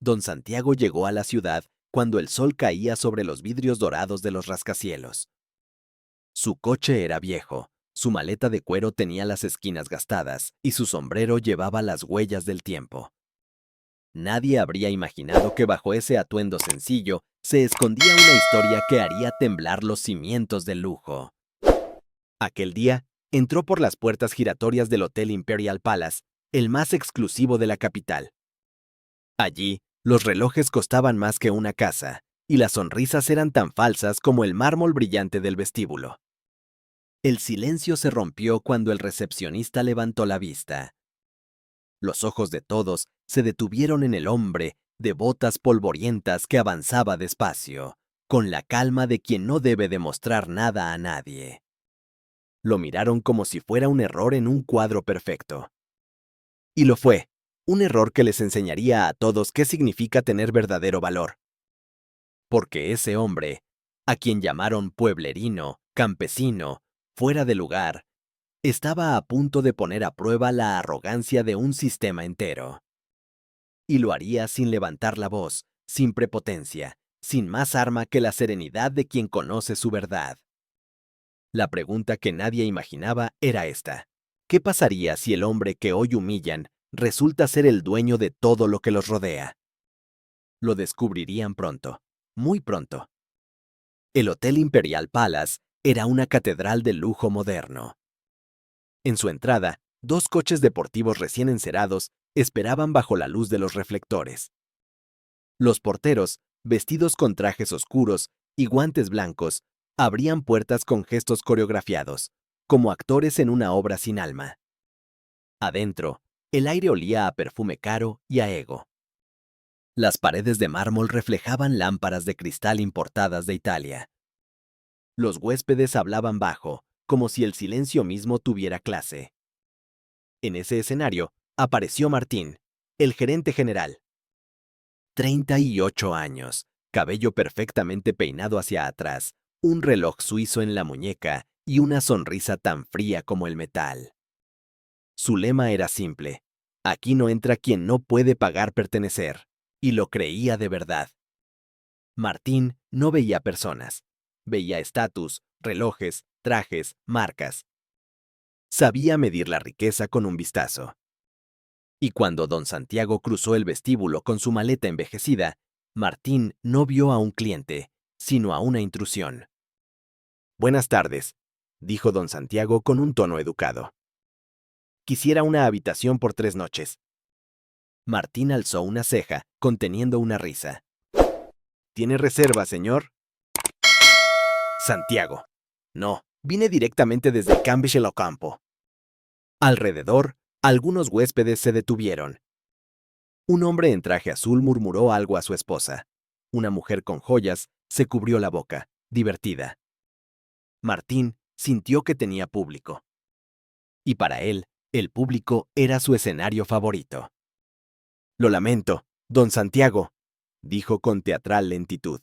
Don Santiago llegó a la ciudad cuando el sol caía sobre los vidrios dorados de los rascacielos. Su coche era viejo, su maleta de cuero tenía las esquinas gastadas y su sombrero llevaba las huellas del tiempo. Nadie habría imaginado que bajo ese atuendo sencillo se escondía una historia que haría temblar los cimientos del lujo. Aquel día, entró por las puertas giratorias del Hotel Imperial Palace, el más exclusivo de la capital. Allí, los relojes costaban más que una casa, y las sonrisas eran tan falsas como el mármol brillante del vestíbulo. El silencio se rompió cuando el recepcionista levantó la vista. Los ojos de todos se detuvieron en el hombre de botas polvorientas que avanzaba despacio, con la calma de quien no debe demostrar nada a nadie. Lo miraron como si fuera un error en un cuadro perfecto. Y lo fue, un error que les enseñaría a todos qué significa tener verdadero valor. Porque ese hombre, a quien llamaron pueblerino, campesino, fuera de lugar, estaba a punto de poner a prueba la arrogancia de un sistema entero. Y lo haría sin levantar la voz, sin prepotencia, sin más arma que la serenidad de quien conoce su verdad. La pregunta que nadie imaginaba era esta: ¿qué pasaría si el hombre que hoy humillan resulta ser el dueño de todo lo que los rodea? Lo descubrirían pronto, muy pronto. El Hotel Imperial Palace era una catedral de lujo moderno. En su entrada, 2 coches deportivos recién encerados esperaban bajo la luz de los reflectores. Los porteros, vestidos con trajes oscuros y guantes blancos, abrían puertas con gestos coreografiados, como actores en una obra sin alma. Adentro, el aire olía a perfume caro y a ego. Las paredes de mármol reflejaban lámparas de cristal importadas de Italia. Los huéspedes hablaban bajo, como si el silencio mismo tuviera clase. En ese escenario, apareció Martín, el gerente general. 38 años, cabello perfectamente peinado hacia atrás, un reloj suizo en la muñeca y una sonrisa tan fría como el metal. Su lema era simple: aquí no entra quien no puede pagar pertenecer, y lo creía de verdad. Martín no veía personas, veía estatus, relojes, trajes, marcas. Sabía medir la riqueza con un vistazo. Y cuando don Santiago cruzó el vestíbulo con su maleta envejecida, Martín no vio a un cliente, sino a una intrusión. «Buenas tardes», dijo don Santiago con un tono educado. «Quisiera una habitación por 3 noches». Martín alzó una ceja, conteniendo una risa. «¿Tiene reserva, señor?» «Santiago. No, vine directamente desde Cambridge el Ocampo». Alrededor, algunos huéspedes se detuvieron. Un hombre en traje azul murmuró algo a su esposa. Una mujer con joyas se cubrió la boca, divertida. Martín sintió que tenía público. Y para él, el público era su escenario favorito. «Lo lamento, don Santiago», dijo con teatral lentitud.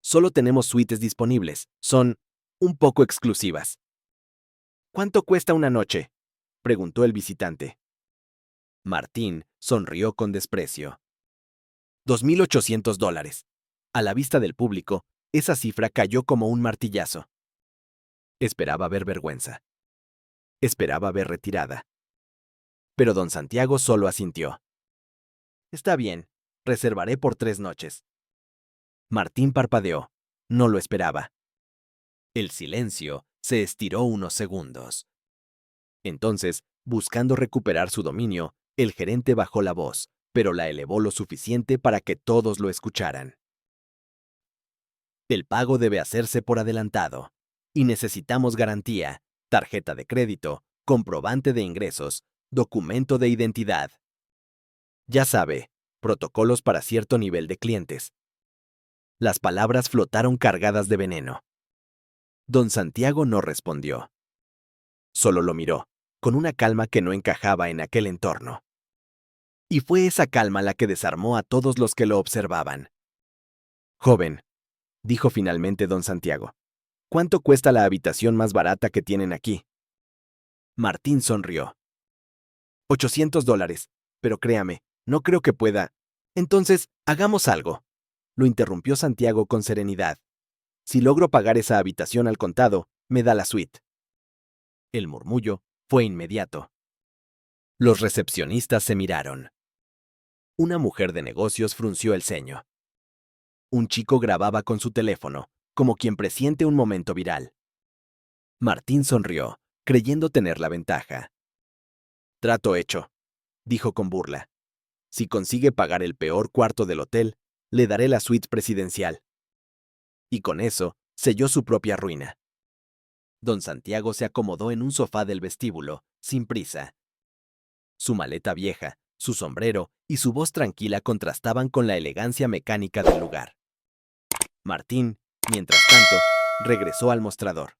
«Solo tenemos suites disponibles. Son un poco exclusivas». «¿Cuánto cuesta una noche?», preguntó el visitante. Martín sonrió con desprecio. $2,800. A la vista del público, esa cifra cayó como un martillazo. Esperaba ver vergüenza. Esperaba ver retirada. Pero don Santiago solo asintió. «Está bien, reservaré por 3 noches». Martín parpadeó. No lo esperaba. El silencio se estiró unos segundos. Entonces, buscando recuperar su dominio, el gerente bajó la voz, pero la elevó lo suficiente para que todos lo escucharan. «El pago debe hacerse por adelantado. Y necesitamos garantía, tarjeta de crédito, comprobante de ingresos, documento de identidad. Ya sabe, protocolos para cierto nivel de clientes». Las palabras flotaron cargadas de veneno. Don Santiago no respondió. Solo lo miró, con una calma que no encajaba en aquel entorno. Y fue esa calma la que desarmó a todos los que lo observaban. «Joven», dijo finalmente don Santiago, «¿cuánto cuesta la habitación más barata que tienen aquí?» Martín sonrió. $800, pero créame, no creo que pueda. Entonces, hagamos algo. Lo interrumpió Santiago con serenidad. Si logro pagar esa habitación al contado, me da la suite. El murmullo fue inmediato. Los recepcionistas se miraron. Una mujer de negocios frunció el ceño. Un chico grababa con su teléfono, como quien presiente un momento viral. Martín sonrió, creyendo tener la ventaja. Trato hecho, dijo con burla. Si consigue pagar el peor cuarto del hotel, le daré la suite presidencial. Y con eso, selló su propia ruina. Don Santiago se acomodó en un sofá del vestíbulo, sin prisa. Su maleta vieja, su sombrero y su voz tranquila contrastaban con la elegancia mecánica del lugar. Martín, mientras tanto, regresó al mostrador.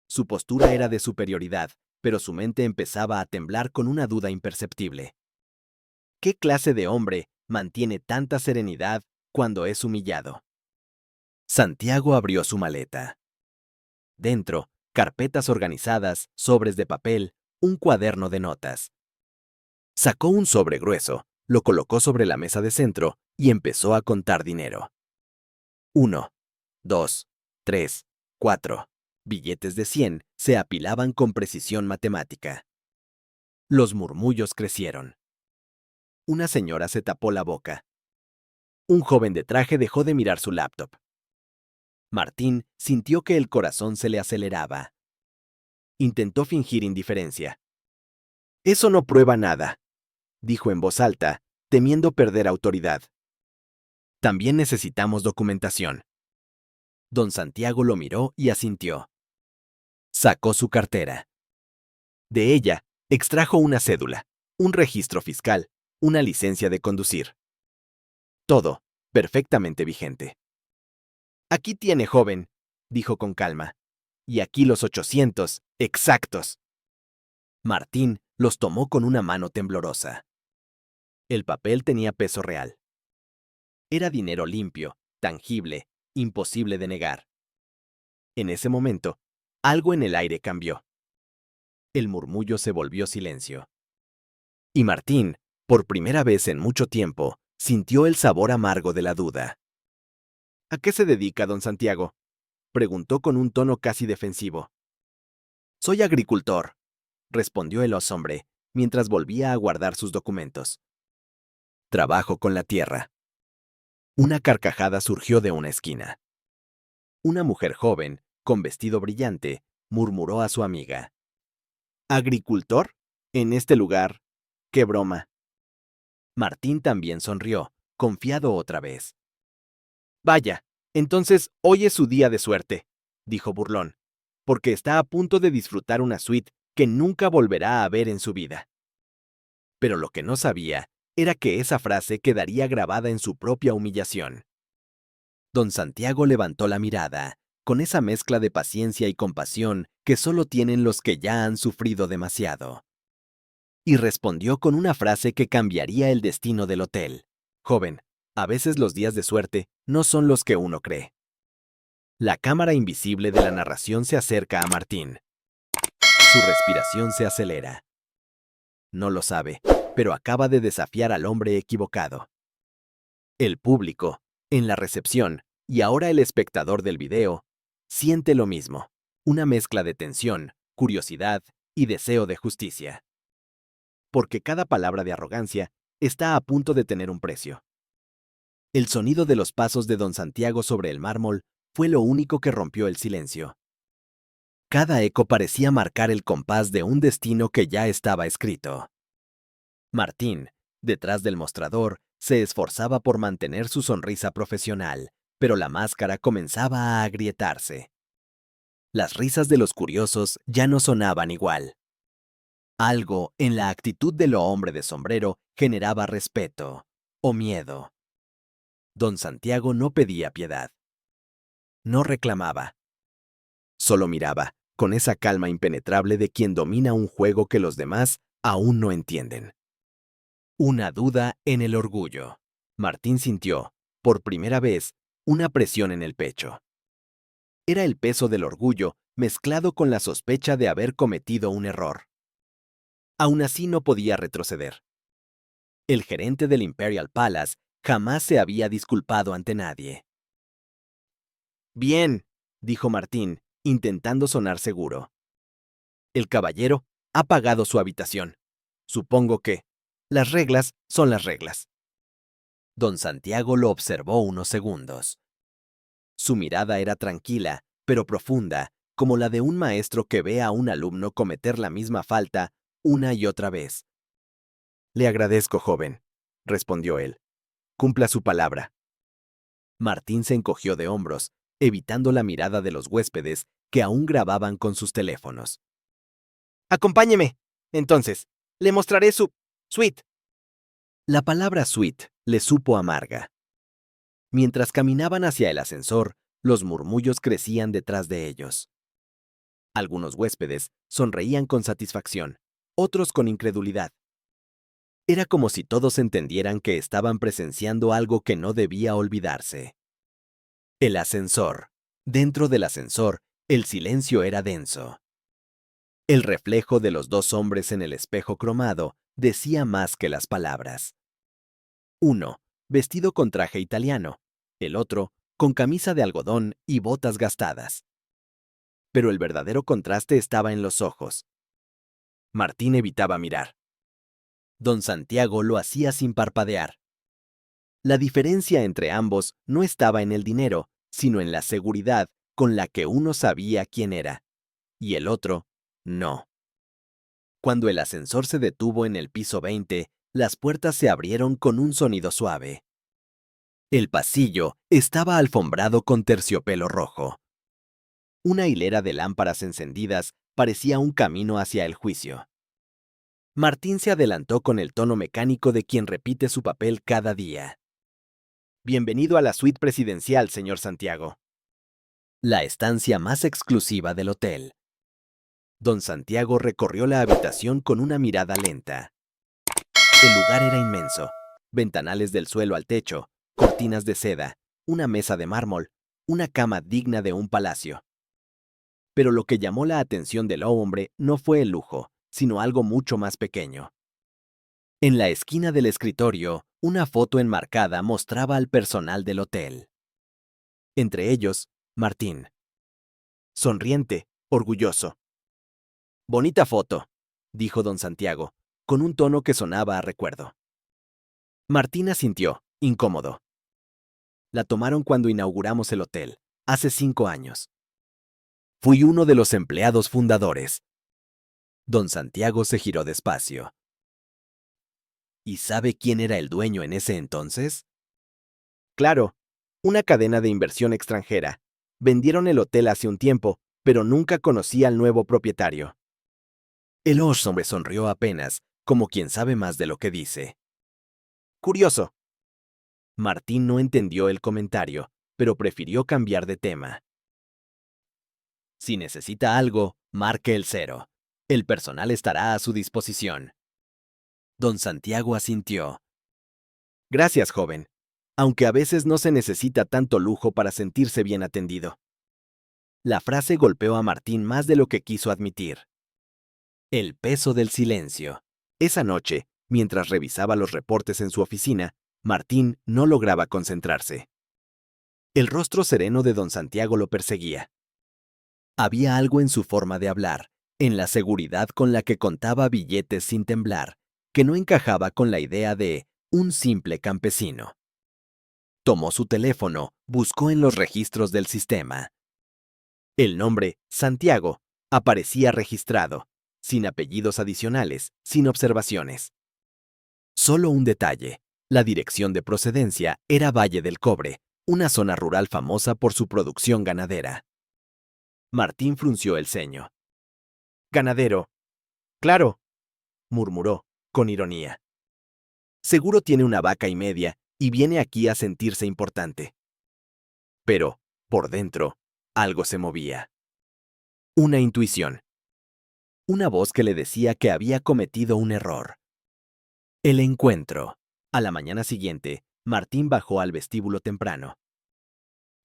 Su postura era de superioridad, pero su mente empezaba a temblar con una duda imperceptible. ¿Qué clase de hombre mantiene tanta serenidad cuando es humillado? Santiago abrió su maleta. Dentro, carpetas organizadas, sobres de papel, un cuaderno de notas. Sacó un sobre grueso, lo colocó sobre la mesa de centro y empezó a contar dinero. 1, 2, 3, 4. Billetes de 100 se apilaban con precisión matemática. Los murmullos crecieron. Una señora se tapó la boca. Un joven de traje dejó de mirar su laptop. Martín sintió que el corazón se le aceleraba. Intentó fingir indiferencia. Eso no prueba nada, dijo en voz alta, temiendo perder autoridad. También necesitamos documentación. Don Santiago lo miró y asintió. Sacó su cartera. De ella, extrajo una cédula, un registro fiscal, una licencia de conducir. Todo, perfectamente vigente. Aquí tiene, joven, dijo con calma. Y aquí los 800, exactos. Martín los tomó con una mano temblorosa. El papel tenía peso real. Era dinero limpio, tangible, imposible de negar. En ese momento, algo en el aire cambió. El murmullo se volvió silencio. Y Martín, por primera vez en mucho tiempo, sintió el sabor amargo de la duda. ¿A qué se dedica, don Santiago?, preguntó con un tono casi defensivo. Soy agricultor, respondió el hombre, mientras volvía a guardar sus documentos. Trabajo con la tierra. Una carcajada surgió de una esquina. Una mujer joven, con vestido brillante, murmuró a su amiga. ¿Agricultor? ¿En este lugar? ¡Qué broma! Martín también sonrió, confiado otra vez. Vaya, entonces hoy es su día de suerte, dijo burlón, porque está a punto de disfrutar una suite que nunca volverá a ver en su vida. Pero lo que no sabía era que esa frase quedaría grabada en su propia humillación. Don Santiago levantó la mirada, con esa mezcla de paciencia y compasión que solo tienen los que ya han sufrido demasiado. Y respondió con una frase que cambiaría el destino del hotel. Joven, a veces los días de suerte no son los que uno cree. La cámara invisible de la narración se acerca a Martín. Su respiración se acelera. No lo sabe, pero acaba de desafiar al hombre equivocado. El público, en la recepción, y ahora el espectador del video, siente lo mismo, una mezcla de tensión, curiosidad y deseo de justicia. Porque cada palabra de arrogancia está a punto de tener un precio. El sonido de los pasos de don Santiago sobre el mármol fue lo único que rompió el silencio. Cada eco parecía marcar el compás de un destino que ya estaba escrito. Martín, detrás del mostrador, se esforzaba por mantener su sonrisa profesional, pero la máscara comenzaba a agrietarse. Las risas de los curiosos ya no sonaban igual. Algo en la actitud del hombre de sombrero generaba respeto o miedo. Don Santiago no pedía piedad. No reclamaba. Solo miraba, con esa calma impenetrable de quien domina un juego que los demás aún no entienden. Una duda en el orgullo. Martín sintió, por primera vez, una presión en el pecho. Era el peso del orgullo mezclado con la sospecha de haber cometido un error. Aún así no podía retroceder. El gerente del Imperial Palace jamás se había disculpado ante nadie. Bien, dijo Martín, intentando sonar seguro. El caballero ha pagado su habitación. Supongo que las reglas son las reglas. Don Santiago lo observó unos segundos. Su mirada era tranquila, pero profunda, como la de un maestro que ve a un alumno cometer la misma falta una y otra vez. Le agradezco, joven, respondió él. Cumpla su palabra. Martín se encogió de hombros, evitando la mirada de los huéspedes que aún grababan con sus teléfonos. Acompáñeme. Entonces, le mostraré su suite. La palabra suite le supo amarga. Mientras caminaban hacia el ascensor, los murmullos crecían detrás de ellos. Algunos huéspedes sonreían con satisfacción, otros con incredulidad. Era como si todos entendieran que estaban presenciando algo que no debía olvidarse. El ascensor. Dentro del ascensor, el silencio era denso. El reflejo de los dos hombres en el espejo cromado decía más que las palabras. Uno, vestido con traje italiano, el otro, con camisa de algodón y botas gastadas. Pero el verdadero contraste estaba en los ojos. Martín evitaba mirar. Don Santiago lo hacía sin parpadear. La diferencia entre ambos no estaba en el dinero, sino en la seguridad con la que uno sabía quién era, y el otro, no. Cuando el ascensor se detuvo en el piso 20, las puertas se abrieron con un sonido suave. El pasillo estaba alfombrado con terciopelo rojo. Una hilera de lámparas encendidas parecía un camino hacia el juicio. Martín se adelantó con el tono mecánico de quien repite su papel cada día. Bienvenido a la suite presidencial, señor Santiago. La estancia más exclusiva del hotel. Don Santiago recorrió la habitación con una mirada lenta. El lugar era inmenso. Ventanales del suelo al techo, cortinas de seda, una mesa de mármol, una cama digna de un palacio. Pero lo que llamó la atención del hombre no fue el lujo, sino algo mucho más pequeño. En la esquina del escritorio, una foto enmarcada mostraba al personal del hotel. Entre ellos, Martín. Sonriente, orgulloso. Bonita foto, dijo don Santiago, con un tono que sonaba a recuerdo. Martín asintió, incómodo. La tomaron cuando inauguramos el hotel, hace 5 años. Fui uno de los empleados fundadores. Don Santiago se giró despacio. ¿Y sabe quién era el dueño en ese entonces? Claro, una cadena de inversión extranjera. Vendieron el hotel hace un tiempo, pero nunca conocí al nuevo propietario. El hombre sonrió apenas, como quien sabe más de lo que dice. Curioso. Martín no entendió el comentario, pero prefirió cambiar de tema. Si necesita algo, marque el 0. El personal estará a su disposición. Don Santiago asintió. Gracias, joven. Aunque a veces no se necesita tanto lujo para sentirse bien atendido. La frase golpeó a Martín más de lo que quiso admitir. El peso del silencio. Esa noche, mientras revisaba los reportes en su oficina, Martín no lograba concentrarse. El rostro sereno de don Santiago lo perseguía. Había algo en su forma de hablar, en la seguridad con la que contaba billetes sin temblar, que no encajaba con la idea de un simple campesino. Tomó su teléfono, buscó en los registros del sistema. El nombre, Santiago, aparecía registrado, sin apellidos adicionales, sin observaciones. Solo un detalle, la dirección de procedencia era Valle del Cobre, una zona rural famosa por su producción ganadera. Martín frunció el ceño. Ganadero. Claro, murmuró, con ironía. Seguro tiene una vaca y media y viene aquí a sentirse importante. Pero, por dentro, algo se movía. Una intuición. Una voz que le decía que había cometido un error. El encuentro. A la mañana siguiente, Martín bajó al vestíbulo temprano.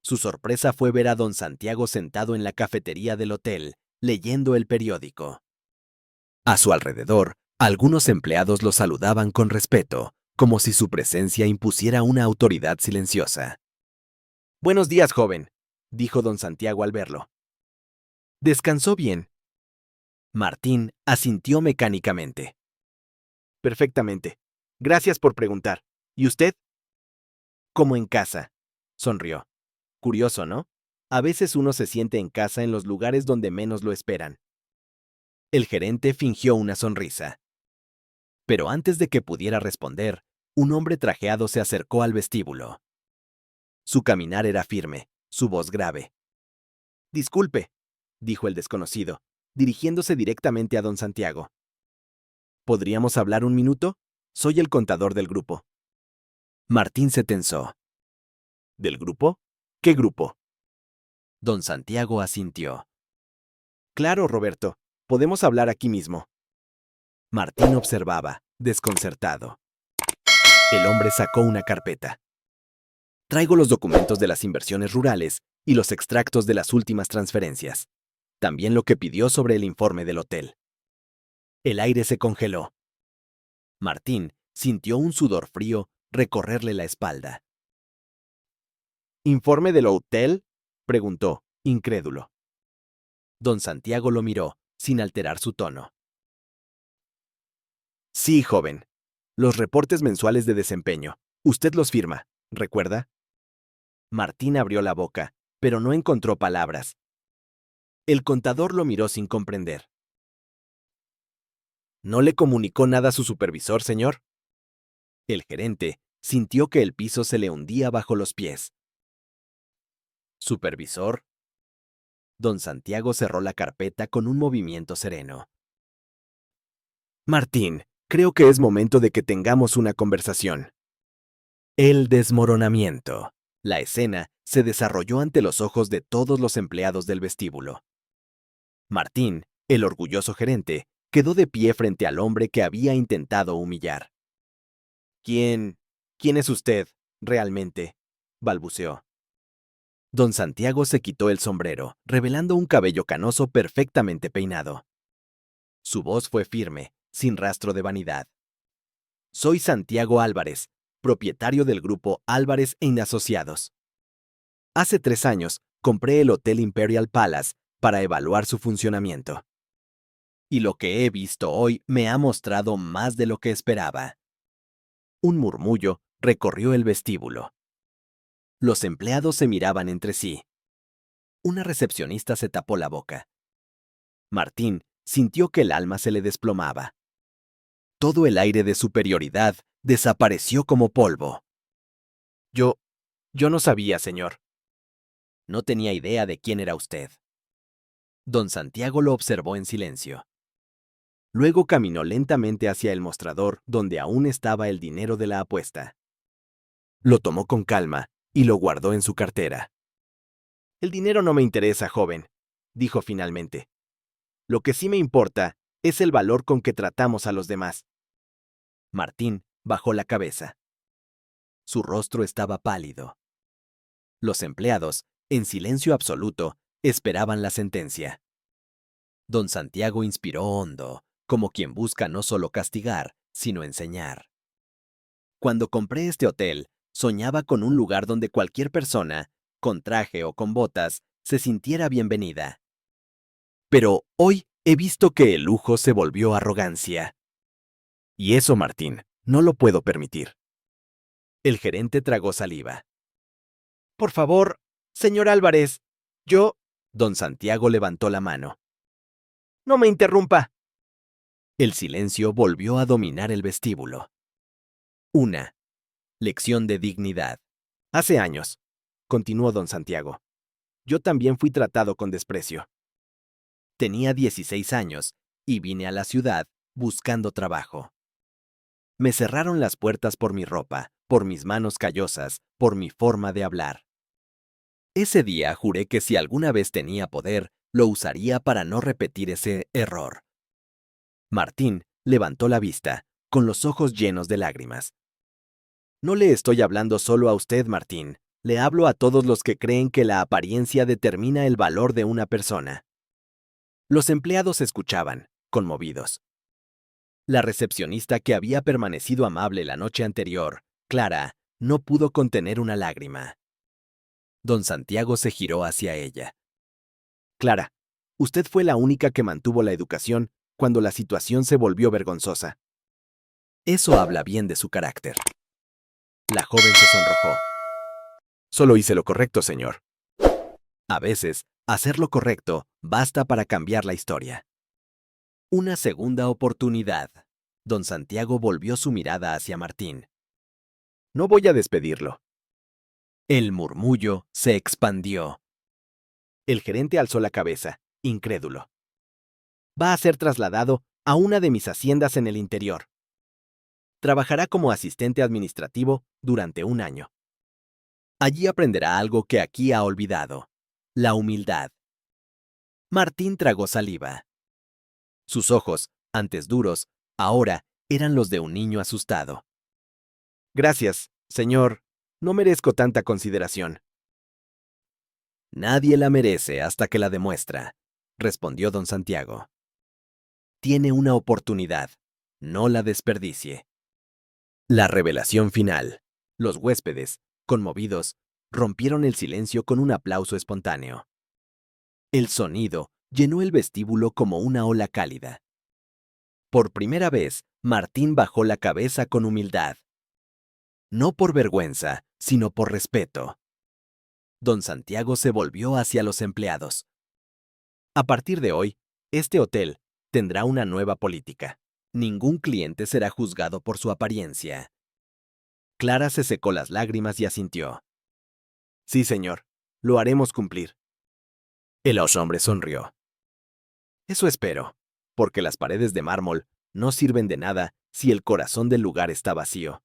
Su sorpresa fue ver a don Santiago sentado en la cafetería del hotel, leyendo el periódico. A su alrededor, algunos empleados lo saludaban con respeto, como si su presencia impusiera una autoridad silenciosa. «Buenos días, joven», dijo don Santiago al verlo. «¿Descansó bien?» Martín asintió mecánicamente. «Perfectamente. Gracias por preguntar. ¿Y usted?» «Como en casa», sonrió. «Curioso, ¿no? A veces uno se siente en casa en los lugares donde menos lo esperan». El gerente fingió una sonrisa. Pero antes de que pudiera responder, un hombre trajeado se acercó al vestíbulo. Su caminar era firme, su voz grave. «Disculpe», dijo el desconocido, dirigiéndose directamente a don Santiago. «¿Podríamos hablar un minuto? Soy el contador del grupo». Martín se tensó. ¿Del grupo? ¿Qué grupo? Don Santiago asintió. «Claro, Roberto, podemos hablar aquí mismo». Martín observaba, desconcertado. El hombre sacó una carpeta. «Traigo los documentos de las inversiones rurales y los extractos de las últimas transferencias. También lo que pidió sobre el informe del hotel». El aire se congeló. Martín sintió un sudor frío recorrerle la espalda. «¿Informe del hotel?», preguntó, incrédulo. Don Santiago lo miró, sin alterar su tono. «Sí, joven. Los reportes mensuales de desempeño. Usted los firma, ¿recuerda?». Martín abrió la boca, pero no encontró palabras. El contador lo miró sin comprender. «¿No le comunicó nada a su supervisor, señor?». El gerente sintió que el piso se le hundía bajo los pies. «¿Supervisor?». Don Santiago cerró la carpeta con un movimiento sereno. «Martín, creo que es momento de que tengamos una conversación». El desmoronamiento. La escena se desarrolló ante los ojos de todos los empleados del vestíbulo. Martín, el orgulloso gerente, quedó de pie frente al hombre que había intentado humillar. «¿Quién es usted, realmente?», balbuceó. Don Santiago se quitó el sombrero, revelando un cabello canoso perfectamente peinado. Su voz fue firme, sin rastro de vanidad. «Soy Santiago Álvarez, propietario del grupo Álvarez & Asociados. Hace 3 años compré el Hotel Imperial Palace para evaluar su funcionamiento. Y lo que he visto hoy me ha mostrado más de lo que esperaba». Un murmullo recorrió el vestíbulo. Los empleados se miraban entre sí. Una recepcionista se tapó la boca. Martín sintió que el alma se le desplomaba. Todo el aire de superioridad desapareció como polvo. Yo no sabía, señor». «No tenía idea de quién era usted». Don Santiago lo observó en silencio. Luego caminó lentamente hacia el mostrador donde aún estaba el dinero de la apuesta. Lo tomó con calma y lo guardó en su cartera. «El dinero no me interesa, joven», dijo finalmente. «Lo que sí me importa es el valor con que tratamos a los demás». Martín bajó la cabeza. Su rostro estaba pálido. Los empleados, en silencio absoluto, esperaban la sentencia. Don Santiago inspiró hondo, como quien busca no solo castigar, sino enseñar. «Cuando compré este hotel, soñaba con un lugar donde cualquier persona, con traje o con botas, se sintiera bienvenida. Pero hoy he visto que el lujo se volvió arrogancia. Y eso, Martín, no lo puedo permitir». El gerente tragó saliva. «Por favor, señor Álvarez, yo…». Don Santiago levantó la mano. «No me interrumpa». El silencio volvió a dominar el vestíbulo. Una lección de dignidad. «Hace años», continuó don Santiago, «yo también fui tratado con desprecio. Tenía 16 años y vine a la ciudad buscando trabajo. Me cerraron las puertas por mi ropa, por mis manos callosas, por mi forma de hablar. Ese día juré que si alguna vez tenía poder, lo usaría para no repetir ese error». Martín levantó la vista, con los ojos llenos de lágrimas. «No le estoy hablando solo a usted, Martín. Le hablo a todos los que creen que la apariencia determina el valor de una persona». Los empleados escuchaban, conmovidos. La recepcionista, que había permanecido amable la noche anterior, Clara, no pudo contener una lágrima. Don Santiago se giró hacia ella. Clara, usted fue la única que mantuvo la educación cuando la situación se volvió vergonzosa. Eso habla bien de su carácter. La joven se sonrojó. Solo hice lo correcto, señor. A veces, hacer lo correcto basta para cambiar la historia. Una segunda oportunidad. Don Santiago volvió su mirada hacia Martín. No voy a despedirlo. El murmullo se expandió. El gerente alzó la cabeza, incrédulo. Va a ser trasladado a una de mis haciendas en el interior. Trabajará como asistente administrativo durante 1 año. Allí aprenderá algo que aquí ha olvidado: la humildad. Martín tragó saliva. Sus ojos, antes duros, ahora eran los de un niño asustado. Gracias, señor. No merezco tanta consideración. Nadie la merece hasta que la demuestra, respondió don Santiago. Tiene una oportunidad. No la desperdicie. La revelación final. Los huéspedes, conmovidos, rompieron el silencio con un aplauso espontáneo. El sonido llenó el vestíbulo como una ola cálida. Por primera vez, Martín bajó la cabeza con humildad. No por vergüenza, sino por respeto. Don Santiago se volvió hacia los empleados. A partir de hoy, este hotel tendrá una nueva política. Ningún cliente será juzgado por su apariencia. Clara se secó las lágrimas y asintió. Sí, señor, lo haremos cumplir. El hombre sonrió. Eso espero, porque las paredes de mármol no sirven de nada si el corazón del lugar está vacío.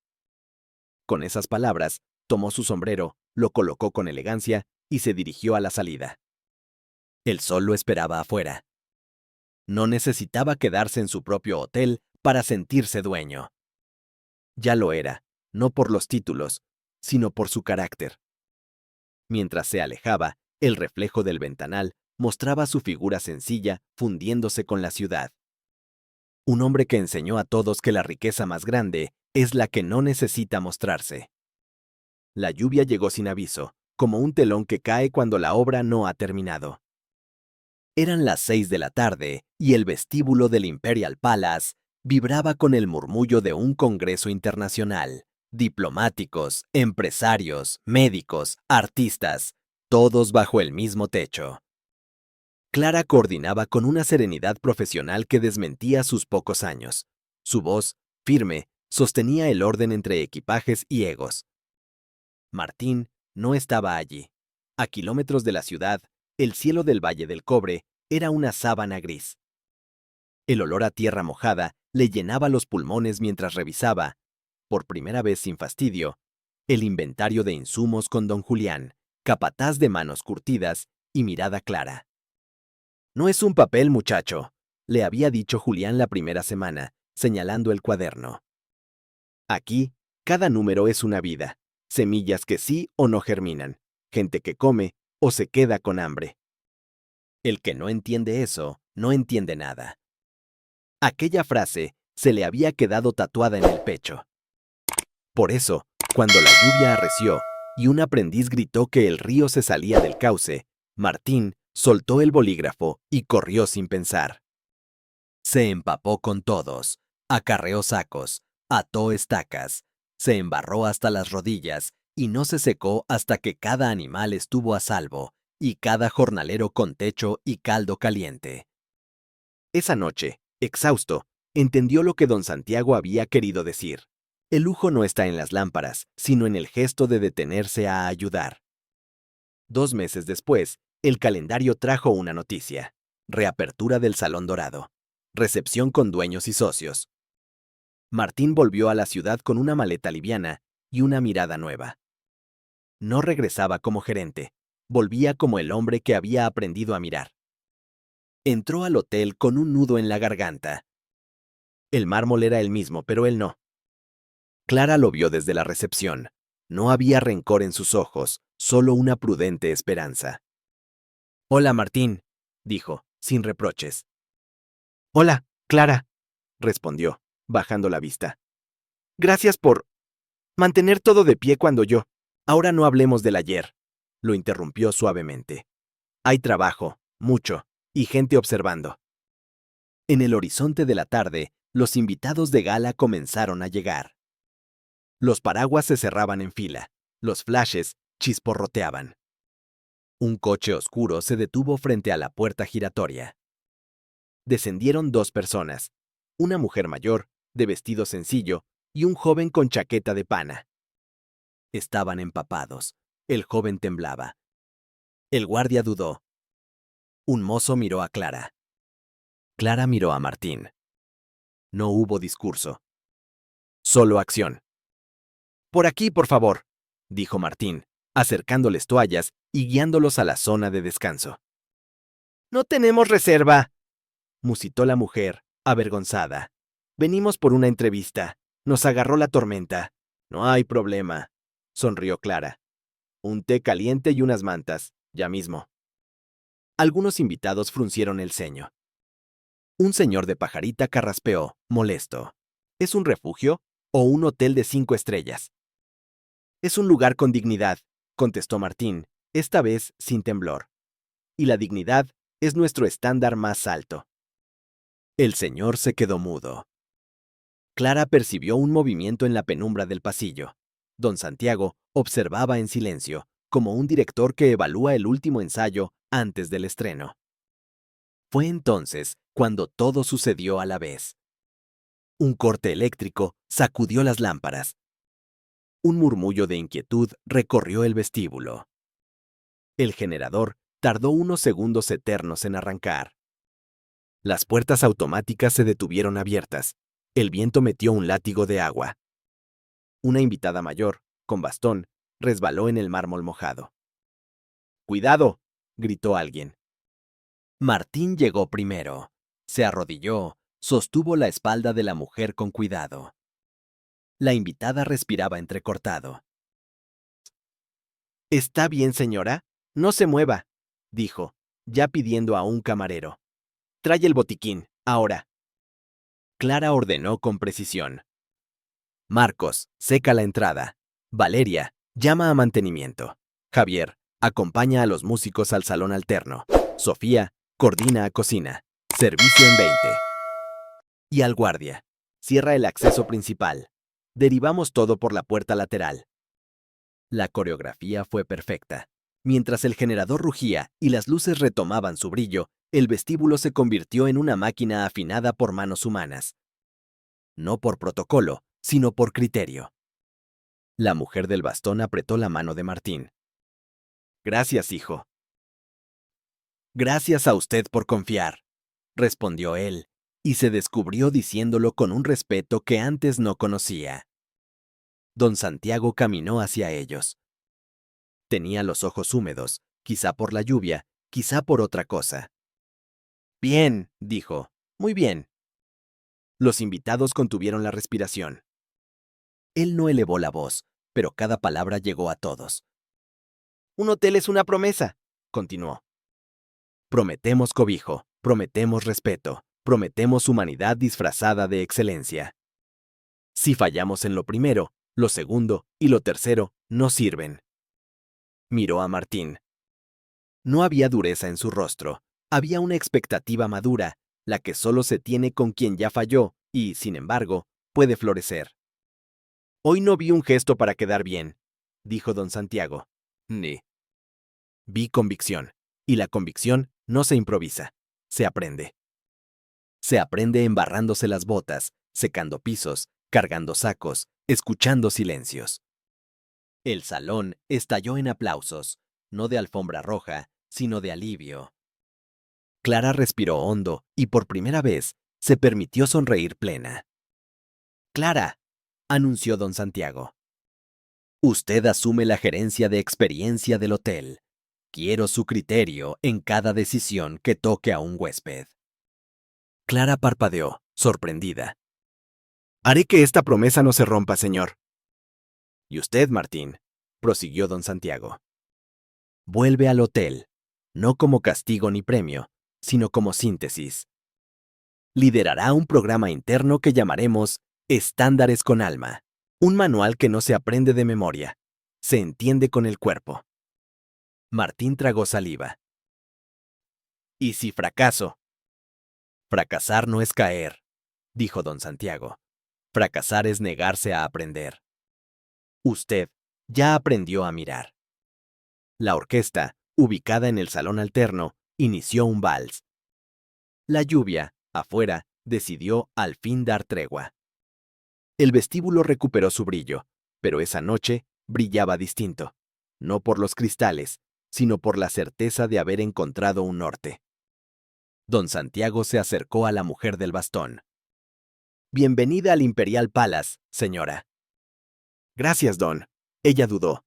Con esas palabras, tomó su sombrero, lo colocó con elegancia y se dirigió a la salida. El sol lo esperaba afuera. No necesitaba quedarse en su propio hotel para sentirse dueño. Ya lo era, no por los títulos, sino por su carácter. Mientras se alejaba, el reflejo del ventanal mostraba su figura sencilla fundiéndose con la ciudad. Un hombre que enseñó a todos que la riqueza más grande es la que no necesita mostrarse. La lluvia llegó sin aviso, como un telón que cae cuando la obra no ha terminado. Eran las 6 de la tarde y el vestíbulo del Imperial Palace vibraba con el murmullo de un congreso internacional. Diplomáticos, empresarios, médicos, artistas, todos bajo el mismo techo. Clara coordinaba con una serenidad profesional que desmentía sus pocos años. Su voz, firme, sostenía el orden entre equipajes y egos. Martín no estaba allí. A kilómetros de la ciudad, el cielo del Valle del Cobre era una sábana gris. El olor a tierra mojada le llenaba los pulmones mientras revisaba, por primera vez sin fastidio, el inventario de insumos con don Julián, capataz de manos curtidas y mirada clara. No es un papel, muchacho, le había dicho Julián la primera semana, señalando el cuaderno. Aquí, cada número es una vida, semillas que sí o no germinan, gente que come o se queda con hambre. El que no entiende eso, no entiende nada. Aquella frase se le había quedado tatuada en el pecho. Por eso, cuando la lluvia arreció y un aprendiz gritó que el río se salía del cauce, Martín soltó el bolígrafo y corrió sin pensar. Se empapó con todos, acarreó sacos, ató estacas, se embarró hasta las rodillas y no se secó hasta que cada animal estuvo a salvo y cada jornalero con techo y caldo caliente. Esa noche, exhausto, entendió lo que don Santiago había querido decir. El lujo no está en las lámparas, sino en el gesto de detenerse a ayudar. 2 meses después, el calendario trajo una noticia: reapertura del Salón Dorado, recepción con dueños y socios. Martín volvió a la ciudad con una maleta liviana y una mirada nueva. No regresaba como gerente, volvía como el hombre que había aprendido a mirar. Entró al hotel con un nudo en la garganta. El mármol era el mismo, pero él no. Clara lo vio desde la recepción. No había rencor en sus ojos, solo una prudente esperanza. «Hola, Martín», dijo, sin reproches. «Hola, Clara», respondió. bajando la vista. Gracias por mantener todo de pie cuando yo. Ahora no hablemos del ayer, lo interrumpió suavemente. Hay trabajo, mucho, y gente observando. En el horizonte de la tarde, los invitados de gala comenzaron a llegar. Los paraguas se cerraban en fila, los flashes chisporroteaban. Un coche oscuro se detuvo frente a la puerta giratoria. Descendieron dos personas, una mujer mayor, de vestido sencillo, y un joven con chaqueta de pana. Estaban empapados. El joven temblaba. El guardia dudó. Un mozo miró a Clara. Clara miró a Martín. No hubo discurso. Solo acción. Por aquí, por favor, dijo Martín, acercándoles toallas y guiándolos a la zona de descanso. No tenemos reserva, musitó la mujer, avergonzada. Venimos por una entrevista. Nos agarró la tormenta. No hay problema, sonrió Clara. Un té caliente y unas mantas, ya mismo. Algunos invitados fruncieron el ceño. Un señor de pajarita carraspeó, molesto. ¿Es un refugio o un hotel de 5 estrellas? Es un lugar con dignidad, contestó Martín, esta vez sin temblor. Y la dignidad es nuestro estándar más alto. El señor se quedó mudo. Clara percibió un movimiento en la penumbra del pasillo. Don Santiago observaba en silencio, como un director que evalúa el último ensayo antes del estreno. Fue entonces cuando todo sucedió a la vez. Un corte eléctrico sacudió las lámparas. Un murmullo de inquietud recorrió el vestíbulo. El generador tardó unos segundos eternos en arrancar. Las puertas automáticas se detuvieron abiertas. El viento metió un látigo de agua. Una invitada mayor, con bastón, resbaló en el mármol mojado. ¡Cuidado!, gritó alguien. Martín llegó primero. Se arrodilló, sostuvo la espalda de la mujer con cuidado. La invitada respiraba entrecortado. «¿Está bien, señora? No se mueva», dijo, ya pidiendo a un camarero. «Trae el botiquín, ahora». Clara ordenó con precisión. Marcos, seca la entrada. Valeria, llama a mantenimiento. Javier, acompaña a los músicos al salón alterno. Sofía, coordina a cocina. Servicio en 20. Y al guardia, cierra el acceso principal. Derivamos todo por la puerta lateral. La coreografía fue perfecta. Mientras el generador rugía y las luces retomaban su brillo, el vestíbulo se convirtió en una máquina afinada por manos humanas. No por protocolo, sino por criterio. La mujer del bastón apretó la mano de Martín. «Gracias, hijo». «Gracias a usted por confiar», respondió él, y se descubrió diciéndolo con un respeto que antes no conocía. Don Santiago caminó hacia ellos. Tenía los ojos húmedos, quizá por la lluvia, quizá por otra cosa. «Bien», dijo, «muy bien». Los invitados contuvieron la respiración. Él no elevó la voz, pero cada palabra llegó a todos. «Un hotel es una promesa», continuó. «Prometemos cobijo, prometemos respeto, prometemos humanidad disfrazada de excelencia. Si fallamos en lo primero, lo segundo y lo tercero no sirven». Miró a Martín. No había dureza en su rostro, había una expectativa madura, la que solo se tiene con quien ya falló y, sin embargo, puede florecer. «Hoy no vi un gesto para quedar bien», dijo don Santiago. «Ni». Vi convicción, y la convicción no se improvisa, se aprende. Se aprende embarrándose las botas, secando pisos, cargando sacos, escuchando silencios. El salón estalló en aplausos, no de alfombra roja, sino de alivio. Clara respiró hondo y por primera vez se permitió sonreír plena. «Clara», anunció don Santiago. «Usted asume la gerencia de experiencia del hotel. Quiero su criterio en cada decisión que toque a un huésped». Clara parpadeó, sorprendida. «Haré que esta promesa no se rompa, señor». «Y usted, Martín», prosiguió don Santiago. «Vuelve al hotel, no como castigo ni premio, sino como síntesis. liderará un programa interno que llamaremos Estándares con Alma. Un manual que no se aprende de memoria, se entiende con el cuerpo. Martín tragó saliva. ¿Y si fracaso? Fracasar no es caer, dijo don Santiago. Fracasar es negarse a aprender. Usted ya aprendió a mirar. La orquesta, ubicada en el salón alterno, inició un vals. La lluvia, afuera, decidió al fin dar tregua. El vestíbulo recuperó su brillo, pero esa noche brillaba distinto, no por los cristales, sino por la certeza de haber encontrado un norte. Don Santiago se acercó a la mujer del bastón. Bienvenida al Imperial Palace, señora. Gracias, don. Ella dudó.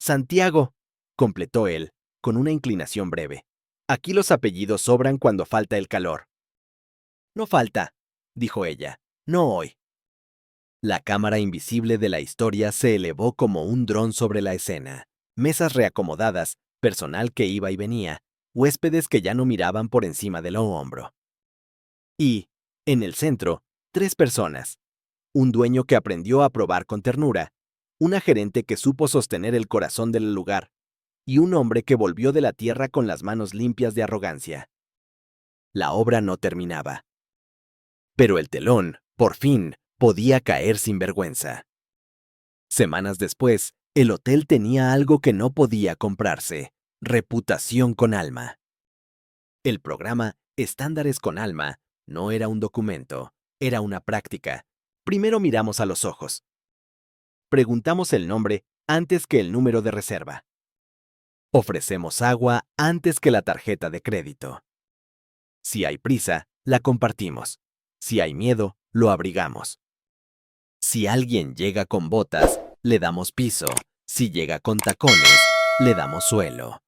Santiago, completó él, con una inclinación breve. Aquí los apellidos sobran cuando falta el calor. No falta, dijo ella, no hoy. La cámara invisible de la historia se elevó como un dron sobre la escena. Mesas reacomodadas, personal que iba y venía, huéspedes que ya no miraban por encima del hombro. Y, en el centro, 3 personas. Un dueño que aprendió a probar con ternura, una gerente que supo sostener el corazón del lugar, y un hombre que volvió de la tierra con las manos limpias de arrogancia. La obra no terminaba. Pero el telón, por fin, podía caer sin vergüenza. Semanas después, el hotel tenía algo que no podía comprarse: reputación con alma. El programa Estándares con Alma no era un documento, era una práctica. Primero miramos a los ojos. Preguntamos el nombre antes que el número de reserva. Ofrecemos agua antes que la tarjeta de crédito. Si hay prisa, la compartimos. Si hay miedo, lo abrigamos. Si alguien llega con botas, le damos piso. Si llega con tacones, le damos suelo.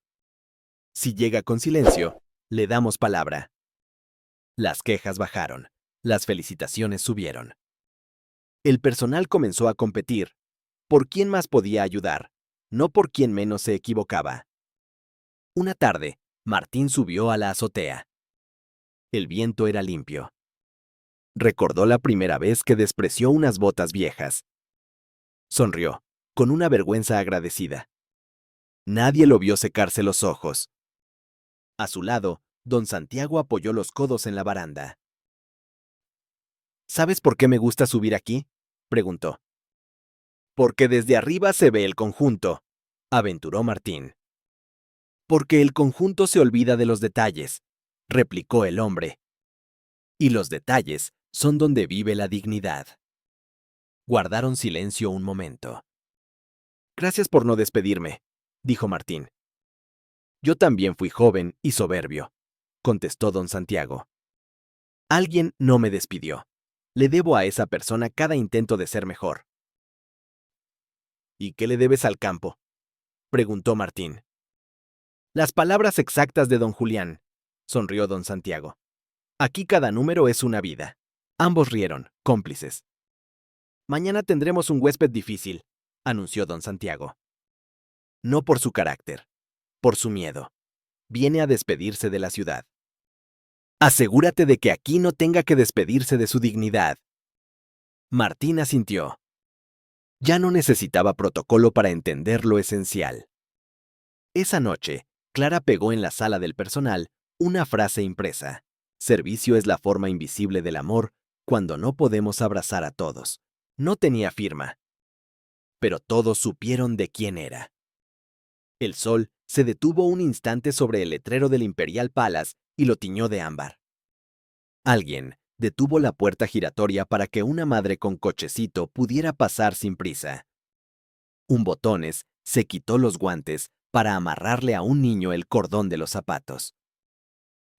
Si llega con silencio, le damos palabra. Las quejas bajaron. Las felicitaciones subieron. El personal comenzó a competir. ¿Por quién más podía ayudar? No por quién menos se equivocaba. Una tarde, Martín subió a la azotea. El viento era limpio. Recordó la primera vez que despreció unas botas viejas. Sonrió, con una vergüenza agradecida. Nadie lo vio secarse los ojos. A su lado, don Santiago apoyó los codos en la baranda. ¿Sabes por qué me gusta subir aquí?, preguntó. Porque desde arriba se ve el conjunto, aventuró Martín. Porque el conjunto se olvida de los detalles, replicó el hombre. Y los detalles son donde vive la dignidad. Guardaron silencio un momento. Gracias por no despedirme, dijo Martín. Yo también fui joven y soberbio, contestó don Santiago. Alguien no me despidió. Le debo a esa persona cada intento de ser mejor. ¿Y qué le debes al campo?, preguntó Martín. Las palabras exactas de don Julián, sonrió don Santiago. Aquí cada número es una vida. Ambos rieron, cómplices. Mañana tendremos un huésped difícil, anunció don Santiago. No por su carácter, por su miedo. Viene a despedirse de la ciudad. Asegúrate de que aquí no tenga que despedirse de su dignidad. Martín asintió. Ya no necesitaba protocolo para entender lo esencial. Esa noche, Clara pegó en la sala del personal una frase impresa. Servicio es la forma invisible del amor cuando no podemos abrazar a todos. No tenía firma. Pero todos supieron de quién era. El sol se detuvo un instante sobre el letrero del Imperial Palace y lo tiñó de ámbar. Alguien detuvo la puerta giratoria para que una madre con cochecito pudiera pasar sin prisa. Un botones se quitó los guantes para amarrarle a un niño el cordón de los zapatos.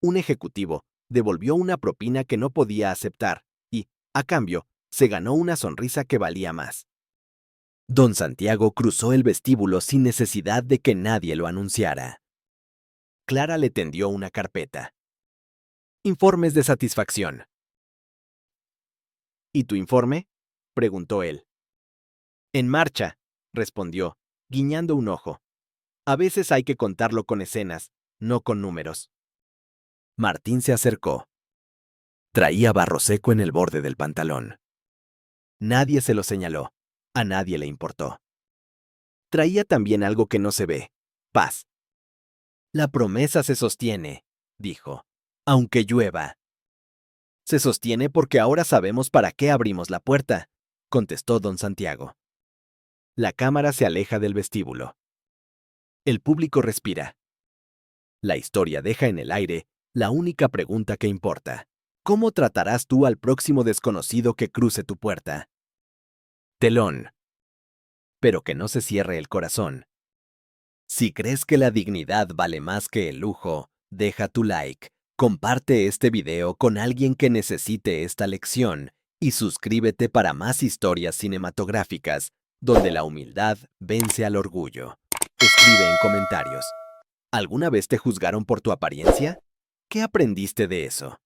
Un ejecutivo devolvió una propina que no podía aceptar y, a cambio, se ganó una sonrisa que valía más. Don Santiago cruzó el vestíbulo sin necesidad de que nadie lo anunciara. Clara le tendió una carpeta. Informes de satisfacción. ¿Y tu informe?, preguntó él. En marcha, respondió, guiñando un ojo. A veces hay que contarlo con escenas, no con números. Martín se acercó. Traía barro seco en el borde del pantalón. Nadie se lo señaló. A nadie le importó. Traía también algo que no se ve. Paz. La promesa se sostiene, dijo, aunque llueva. Se sostiene porque ahora sabemos para qué abrimos la puerta, contestó don Santiago. La cámara se aleja del vestíbulo. El público respira. La historia deja en el aire la única pregunta que importa. ¿Cómo tratarás tú al próximo desconocido que cruce tu puerta? Telón. Pero que no se cierre el corazón. Si crees que la dignidad vale más que el lujo, deja tu like, comparte este video con alguien que necesite esta lección y suscríbete para más historias cinematográficas donde la humildad vence al orgullo. Escribe en comentarios. ¿Alguna vez te juzgaron por tu apariencia? ¿Qué aprendiste de eso?